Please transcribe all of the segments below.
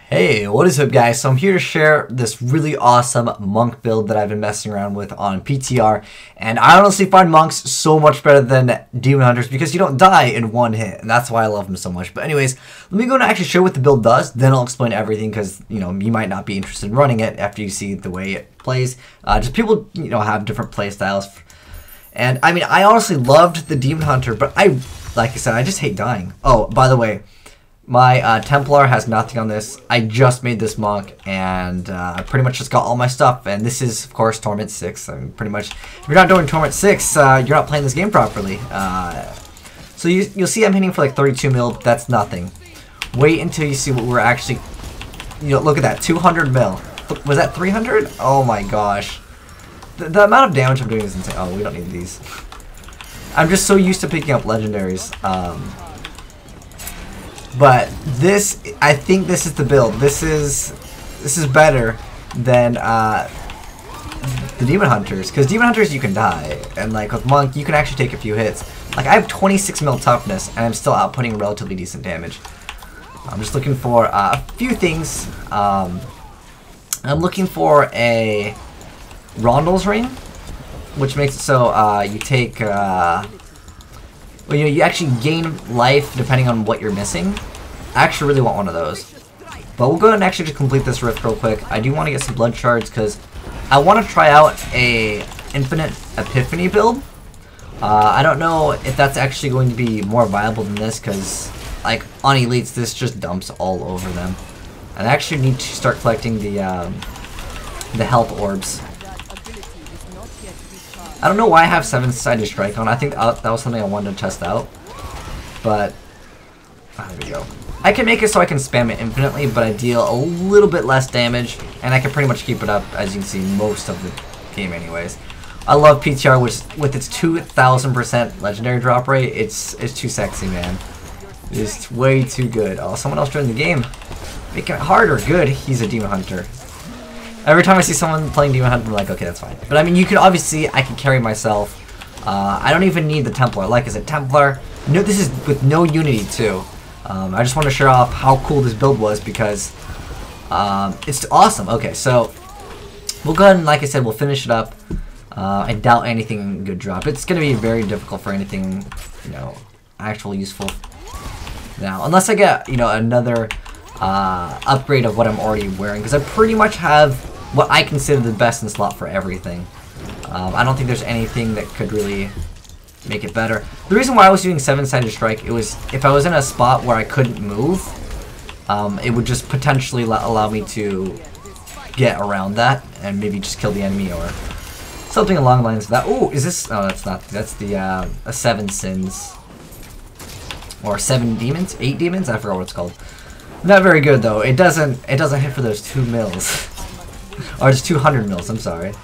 Hey, what is up guys? So I'm here to share this really awesome monk build that I've been messing around with on PTR, and I honestly find monks so much better than demon hunters because you don't die in one hit, and that's why I love them so much. But anyways, let me go and actually show what the build does, then I'll explain everything because, you know, you might not be interested in running it after you see the way it plays. Just people, you know, have different play styles. And I mean, I honestly loved the demon hunter, but like I said, I just hate dying. Oh, by the way, my Templar has nothing on this. I just made this monk, and I pretty much just got all my stuff. And this is, of course, Torment 6. I mean, pretty much, if you're not doing Torment 6, you're not playing this game properly. So you'll see I'm hitting for like 32 mil. That's nothing. Wait until you see what we're actually... You know, look at that, 200 mil. Was that 300? Oh my gosh. The amount of damage I'm doing is insane. Oh, we don't need these. I'm just so used to picking up legendaries. But this, I think this is the build. This is better than the demon hunters, because demon hunters you can die, and like with monk you can actually take a few hits. Like I have 26 mil toughness, and I'm still outputting relatively decent damage. I'm just looking for a few things. I'm looking for a Rondell's ring, which makes it so you take. Well, you know, you actually gain life depending on what you're missing. I actually really want one of those. But we'll go ahead and actually just complete this rift real quick. I do want to get some blood shards because I want to try out a infinite epiphany build. I don't know if that's actually going to be more viable than this because, like, on elites, this just dumps all over them. And I actually need to start collecting the health orbs. I don't know why I have 7-sided strike on. I think that was something I wanted to test out. But, there we go. I can make it so I can spam it infinitely, but I deal a little bit less damage, and I can pretty much keep it up, as you can see, most of the game anyways. I love PTR, which with its 2,000% legendary drop rate, it's too sexy, man. It's way too good. Oh, someone else joined the game. Making it harder. Good, he's a demon hunter. Every time I see someone playing Demon Hunter, I'm like, okay, that's fine. But I mean, you can obviously, I can carry myself. I don't even need the Templar. Like I said, Templar, no, this is with no unity too. I just want to show off how cool this build was because it's awesome. Okay, so we'll go ahead and, like I said, we'll finish it up. I doubt anything good drop. It's going to be very difficult for anything, you know, actual useful now. Unless I get, you know, another upgrade of what I'm already wearing, because I pretty much have what I consider the best in slot for everything. I don't think there's anything that could really make it better. The reason why I was doing 7-sided strike, it was if I was in a spot where I couldn't move, it would just potentially allow me to get around that and maybe just kill the enemy or something along the lines of that. Oh, is this? Oh, that's not. That's the 7 sins or 7 demons, 8 demons. I forgot what it's called. Not very good though. It doesn't hit for those 2 mils. Or just 200 mils, I'm sorry.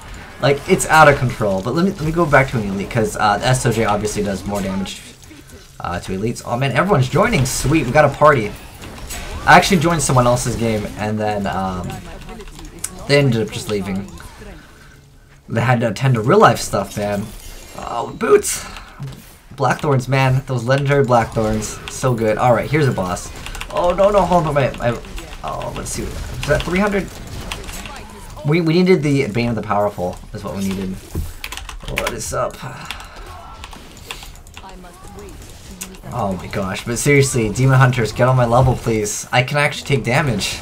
Like, it's out of control. But let me go back to an elite, because the SOJ obviously does more damage to elites. Oh man, everyone's joining. Sweet, we got a party. I actually joined someone else's game, and then they ended up just leaving. They had to attend to real life stuff, man. Oh, boots! Blackthorns, man. Those legendary Blackthorns. So good. Alright, here's a boss. Oh, no, hold on, oh, let's see. Is that 300? We needed the Bane of the Powerful, is what we needed. What is up? Oh my gosh, but seriously, Demon Hunters, get on my level, please. I can actually take damage.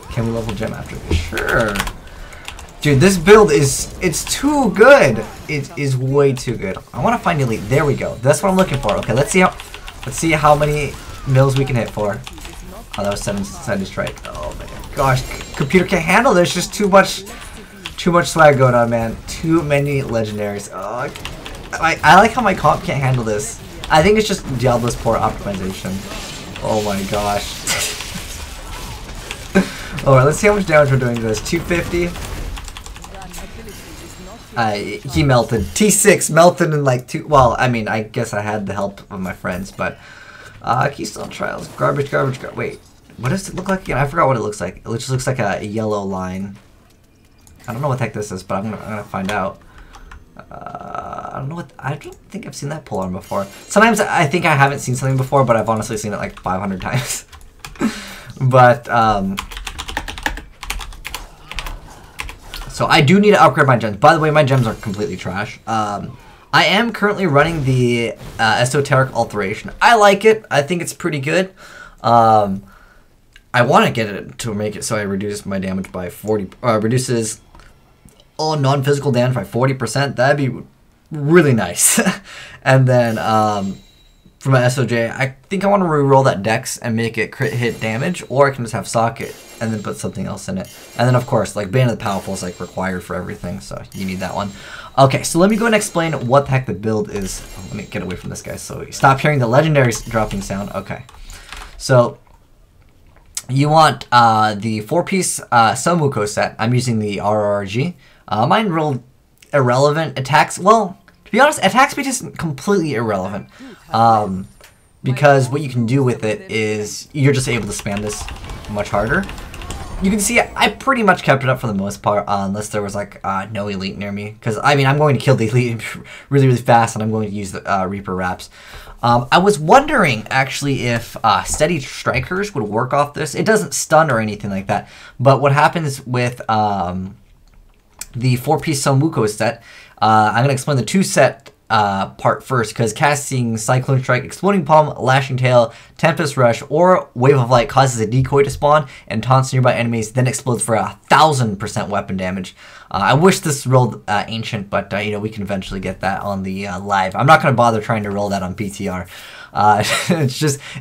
Can we level gem after this? Sure. Dude, this build it's too good. It is way too good. I want to find elite. There we go. That's what I'm looking for. Okay, let's see how many mills we can hit for. Oh, that was 7-sided strike. Oh my gosh, computer can't handle this. Just too much swag going on, man. Too many legendaries. Oh, I like how my comp can't handle this. I think it's just Diablo's poor optimization. Oh my gosh. Alright, let's see how much damage we're doing to this. 250. He melted. T6 melted in like 2. Well, I mean, I guess I had the help of my friends, but. Keystone Trials. Garbage. Wait. What does it look like again? I forgot what it looks like. It just looks like a yellow line. I don't know what the heck this is, but I'm gonna find out. I don't know what. I don't think I've seen that polearm before. Sometimes I think I haven't seen something before, but I've honestly seen it like 500 times. But, so I do need to upgrade my gems. By the way, my gems are completely trash. I am currently running the Esoteric Alteration. I like it. I think it's pretty good. I want to get it to make it so I reduce my damage by 40, reduces all non-physical damage by 40%. That'd be really nice. And then for my SOJ, I think I want to reroll that Dex and make it crit hit damage, or I can just have Socket and then put something else in it. And then of course, like Bane of the Powerful is like required for everything, so you need that one. Okay, so let me go and explain what the heck the build is. Oh, let me get away from this guy so you stop hearing the legendary dropping sound. Okay, so you want the 4-piece Somuko set. I'm using the RRG. Mine rolled irrelevant attacks. Well, to be honest, attack speed is completely irrelevant. Because what you can do with it is you're just able to spam this much harder. You can see I pretty much kept it up for the most part, unless there was like no elite near me. Because I mean, I'm going to kill the elite really, really fast, and I'm going to use the Reaper Wraps. I was wondering actually if steady strikers would work off this. It doesn't stun or anything like that. But what happens with the 4-piece Somuko set, I'm going to explain the 2-set part first, because casting Cyclone Strike, Exploding Palm, Lashing Tail, Tempest Rush, or Wave of Light causes a decoy to spawn and taunts nearby enemies, then explodes for 1000% weapon damage. I wish this rolled Ancient, but you know, we can eventually get that on the live. I'm not going to bother trying to roll that on PTR.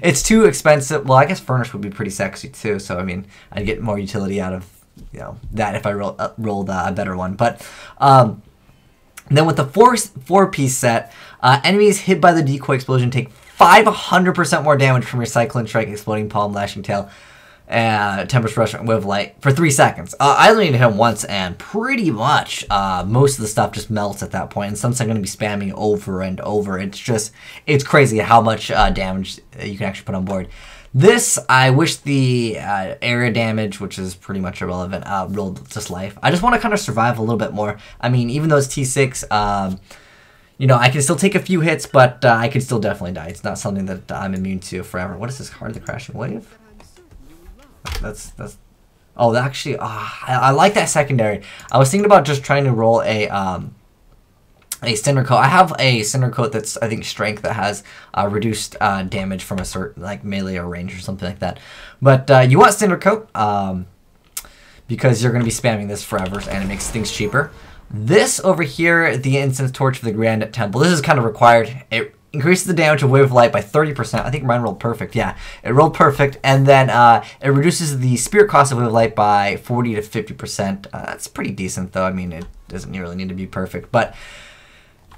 It's too expensive. Well, I guess Furnace would be pretty sexy too, so I mean, I'd get more utility out of, you know, that if I rolled a better one. But then with the 4-piece set, enemies hit by the decoy explosion take 500% more damage from your Cyclone Strike, Exploding Palm, Lashing Tail, Tempest Rush, and Wave of Light for 3 seconds. I only need to hit him once, and pretty much most of the stuff just melts at that point. And since I'm going to be spamming over and over, it's crazy how much damage you can actually put on board. This, I wish the area damage, which is pretty much irrelevant, rolled just life. I just want to kind of survive a little bit more. I mean, even though it's T6, you know, I can still take a few hits, but I could still definitely die. It's not something that I'm immune to forever. What is this card, the Crashing Wave? Oh, actually, I like that secondary. I was thinking about just trying to roll a Cinder Coat. I have a Cinder Coat that's, I think, strength, that has reduced damage from a certain, like, melee or range or something like that. But you want Cinder Coat because you're going to be spamming this forever, and it makes things cheaper. This over here, the Incense Torch for the Grand Temple, this is kind of required. It increases the damage of Wave of Light by 30%. I think mine rolled perfect. Yeah, it rolled perfect. And then it reduces the Spirit cost of Wave of Light by 40 to 50%. That's pretty decent, though. I mean, it doesn't really need to be perfect. But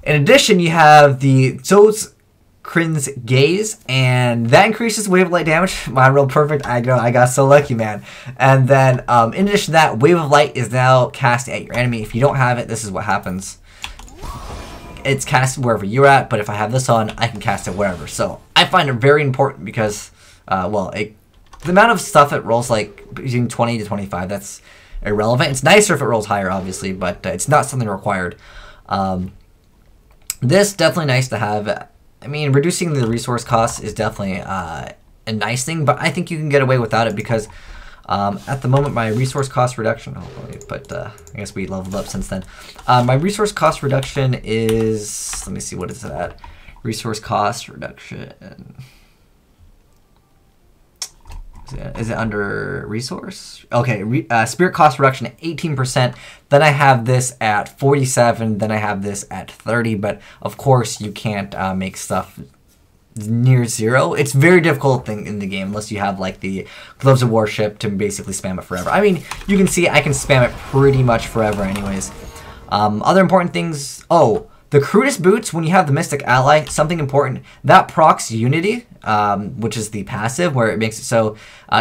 in addition, you have the Zo's Crin's Gaze, and that increases Wave of Light damage. Mine rolled perfect. I got so lucky, man. And then, in addition to that, Wave of Light is now cast at your enemy. If you don't have it, this is what happens. It's casted wherever you're at, but if I have this on, I can cast it wherever. So I find it very important because, well, the amount of stuff it rolls, like between 20 to 25, that's irrelevant. It's nicer if it rolls higher, obviously, but it's not something required. This definitely nice to have. I mean, reducing the resource costs is definitely a nice thing, but I think you can get away without it because at the moment my resource cost reduction, but I guess we leveled up since then. My resource cost reduction is, let me see, what is that? Resource cost reduction. Is it under resource? Okay, spirit cost reduction at 18%. Then I have this at 47. Then I have this at 30. But of course, you can't make stuff near 0. It's very difficult thing in the game unless you have like the Gloves of Worship to basically spam it forever. I mean, you can see I can spam it pretty much forever, anyways. Other important things. Oh. The crudest boots, when you have the Mystic Ally, something important, that procs Unity, which is the passive, where it makes it so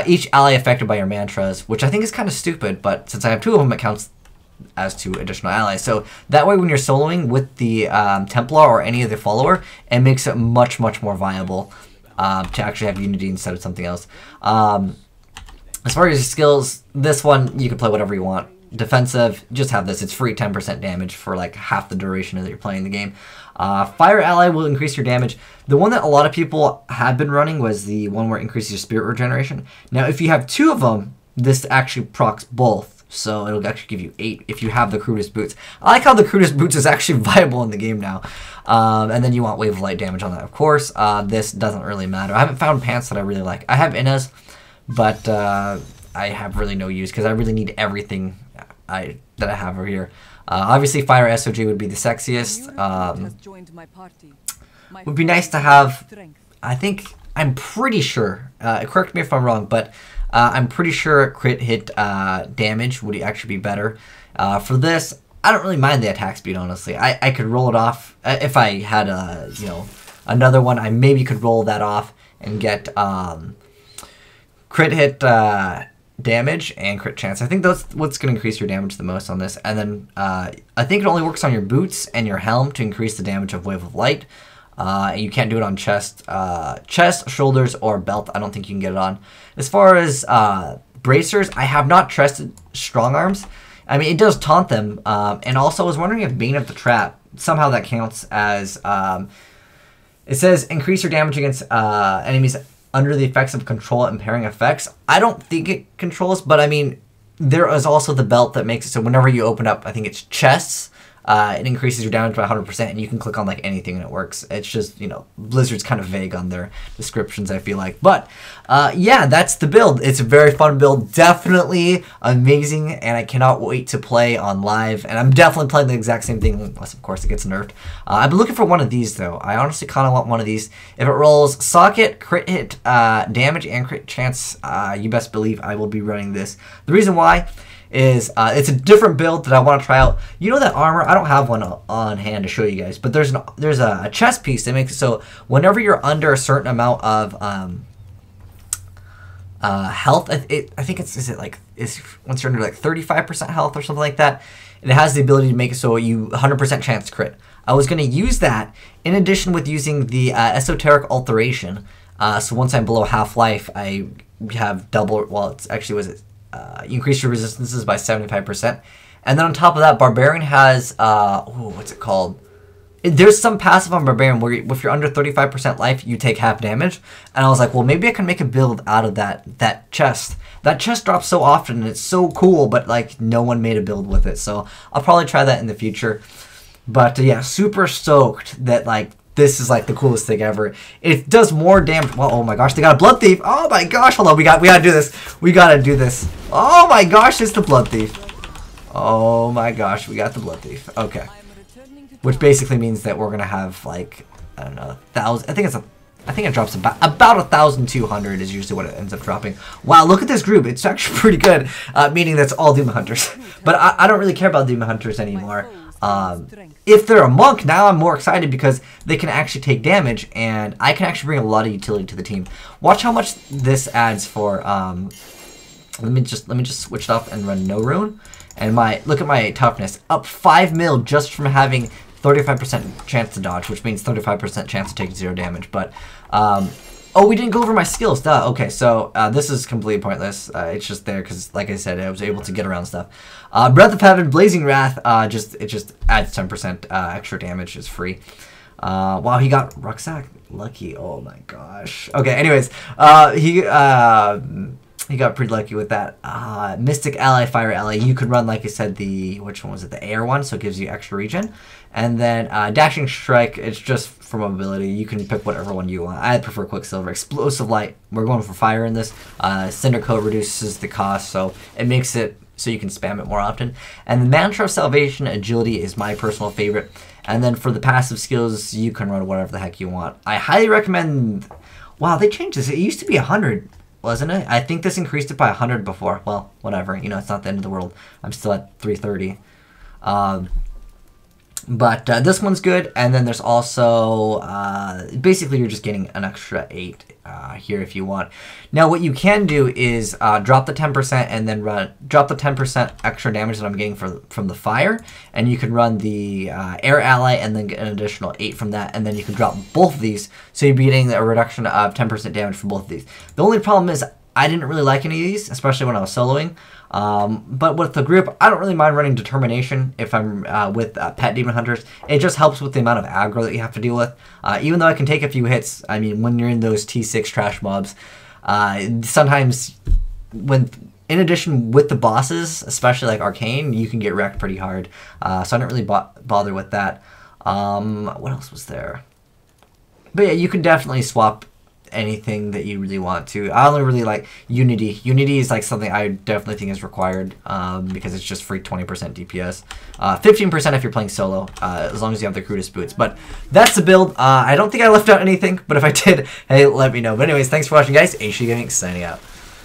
each ally affected by your mantras, which I think is kind of stupid, but since I have 2 of them, it counts as 2 additional allies. So that way when you're soloing with the Templar or any of the follower, it makes it much, much more viable to actually have Unity instead of something else. As far as your skills, this one, you can play whatever you want. defensive, just have this. It's free 10% damage for like half the duration that you're playing the game. Fire ally will increase your damage. The one that a lot of people have been running was the one where it increases your spirit regeneration. Now, if you have 2 of them, this actually procs both. So it'll actually give you 8 if you have the crudest boots. I like how the crudest boots is actually viable in the game now. And then you want wave of light damage on that, of course. This doesn't really matter. I haven't found pants that I really like. I have Inez, but I have really no use because I really need everything that I have over here. Obviously, Fire SOG would be the sexiest. Would be nice to have. I'm pretty sure. Correct me if I'm wrong, but I'm pretty sure crit hit damage would actually be better. For this, I don't really mind the attack speed. Honestly, I could roll it off if I had another one. I maybe could roll that off and get crit hit damage and crit chance. I think that's what's going to increase your damage the most on this. And then I think it only works on your boots and your helm to increase the damage of wave of light. You can't do it on chest, shoulders, or belt. I don't think you can get it on. As far as bracers, I have not tested strong arms. I mean, it does taunt them. And also, I was wondering if Bane of the Trap, somehow that counts as... it says increase your damage against enemies under the effects of control impairing effects. I don't think it controls, but I mean, there is also the belt that makes it so whenever you open up, I think it's chests, it increases your damage by 100%, and you can click on like anything and it works. It's just, you know, Blizzard's kind of vague on their descriptions, I feel like. But yeah, that's the build. It's a very fun build, definitely amazing, and I cannot wait to play on live. And I'm definitely playing the exact same thing, unless of course it gets nerfed. I've been looking for one of these though. I honestly kind of want one of these. If it rolls socket, crit hit, damage, and crit chance, you best believe I will be running this. The reason why is it's a different build that I want to try out. You know that armor? I don't have one on hand to show you guys, but there's a chest piece that makes it so whenever you're under a certain amount of health, I think it's once you're under like 35% health or something like that, it has the ability to make it so you 100% chance crit. I was going to use that in addition with using the esoteric alteration. So once I'm below half life, I have double. Well, it's actually you increase your resistances by 75%. And then on top of that, Barbarian has, what's it called? There's some passive on Barbarian where if you're under 35% life, you take half damage. And I was like, well, maybe I can make a build out of that chest. That chest drops so often, and it's so cool, but like no one made a build with it. So I'll probably try that in the future. But yeah, super stoked that like this is like the coolest thing ever. It does more damage. Well, oh my gosh, they got a Blood Thief. Oh my gosh, hold on, we gotta do this. We gotta do this. Oh my gosh, it's the Blood Thief. Oh my gosh, we got the Blood Thief. Okay. Which basically means that we're gonna have like, I don't know, 1,000. I think it drops about 1,200 is usually what it ends up dropping. Wow, look at this group. It's actually pretty good, meaning that's all Demon Hunters. But I don't really care about Demon Hunters anymore. If they're a monk, now I'm more excited because they can actually take damage, and I can actually bring a lot of utility to the team. Watch how much this adds for. Let me just switch it up and run no rune, and look at my toughness up 5 mil just from having 35% chance to dodge, which means 35% chance to take 0 damage. But oh, we didn't go over my skills. Duh. Okay, so this is completely pointless. It's just there because, like I said, I was able to get around stuff. Breath of Heaven, Blazing Wrath, it just adds 10% extra damage. It's free. Wow, he got Rucksack. Lucky. Oh my gosh. Okay, anyways, he got pretty lucky with that. Mystic Ally, Fire Ally. You could run, like I said, which one was it? The air one, so it gives you extra regen. And then Dashing Strike, it's just for mobility. You can pick whatever one you want. I prefer Quicksilver. Explosive Light, we're going for fire in this. Cinder Coat reduces the cost, so it makes it so you can spam it more often. And the Mantra of Salvation, Agility is my personal favorite. And then for the passive skills, you can run whatever the heck you want. I highly recommend... Wow, they changed this. It used to be 100, wasn't it? I think this increased it by 100 before. Well, whatever. You know, it's not the end of the world. I'm still at 330. But this one's good, and then there's also, basically you're just getting an extra 8 here if you want. Now what you can do is drop the 10% and then drop the 10% extra damage that I'm getting from the fire, and you can run the air ally and then get an additional 8 from that, and then you can drop both of these, so you'll be getting a reduction of 10% damage from both of these. The only problem is I didn't really like any of these, especially when I was soloing. But with the group, I don't really mind running Determination if I'm with Pet Demon Hunters. It just helps with the amount of aggro that you have to deal with. Even though I can take a few hits, I mean, when you're in those T6 trash mobs, sometimes in addition with the bosses, especially like Arcane, you can get wrecked pretty hard. So I don't really bother with that. What else was there? But yeah, you can definitely swap anything that you really want to. I only really like Unity. Unity is like something I definitely think is required because it's just free 20% DPS. 15% if you're playing solo, as long as you have the crudest boots. But that's the build. I don't think I left out anything, but if I did, hey, let me know. But anyways, thanks for watching, guys. HG Gaming signing out.